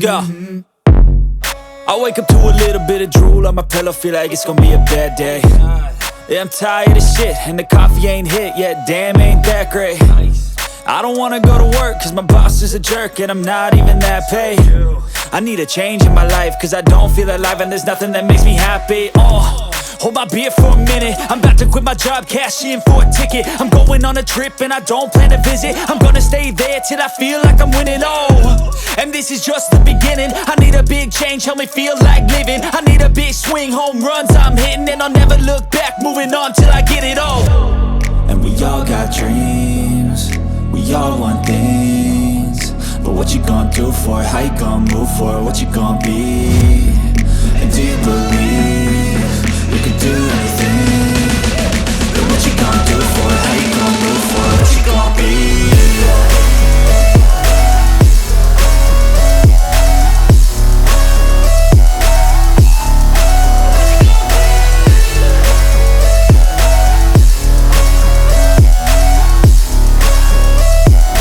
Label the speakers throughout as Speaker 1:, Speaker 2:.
Speaker 1: go. I wake up to a little bit of drool on my pillow, feel like it's gonna be a bad day. Yeah, I'm tired of shit, and the coffee ain't hit yet, damn, ain't that great. I don't wanna go to work, cause my boss is a jerk, and I'm not even that paid. I need a change in my life, cause I don't feel alive, and there's nothing that makes me happy. Hold my beer for a minute, I'm about to quit my job, cash in for a ticket. I'm going on a trip and I don't plan to visit. I'm gonna stay there till I feel like I'm winning, and this is just the beginning. I need a big change, help me feel like living. I need a big swing, home runs I'm hitting, and I'll never look back, moving on till I get it all. And we all got dreams, we all want things, but what you gonna do for it? How you gonna move for it? What you gonna be? And do you believe you can do anything? But what you gonna do for it? How you gonna move for it? What you gonna be?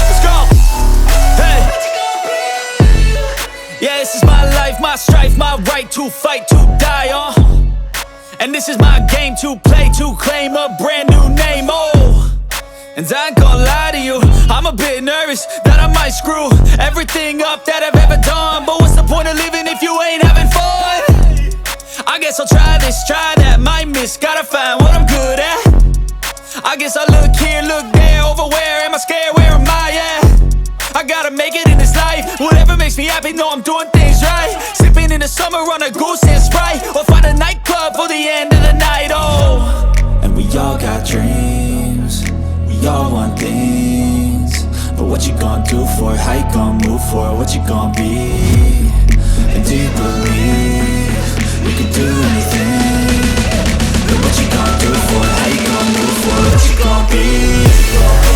Speaker 1: Let's go! Hey! Yeah, this is my life, my strife, my right to fight, to die on. And this is my game to play, to claim a brand new name, And I ain't gonna lie to you, I'm a bit nervous that I might screw everything up that I've ever done. But what's the point of living if you ain't having fun? I guess I'll try this, try that, might miss, gotta find what I'm good at. I guess I look here, look there, over where am I scared, where am I at? I gotta make it in this life, whatever makes me happy, know I'm doing things right. Sipping in the summer on a goose and Sprite, or find a nightclub for the end of the night, And we all got dreams, we all want things, but what you gonna do for it? How you gonna move for it? What you gonna be? And do you believe you can do anything? But what you gonna do for it? How you gonna move for it? What you gonna be?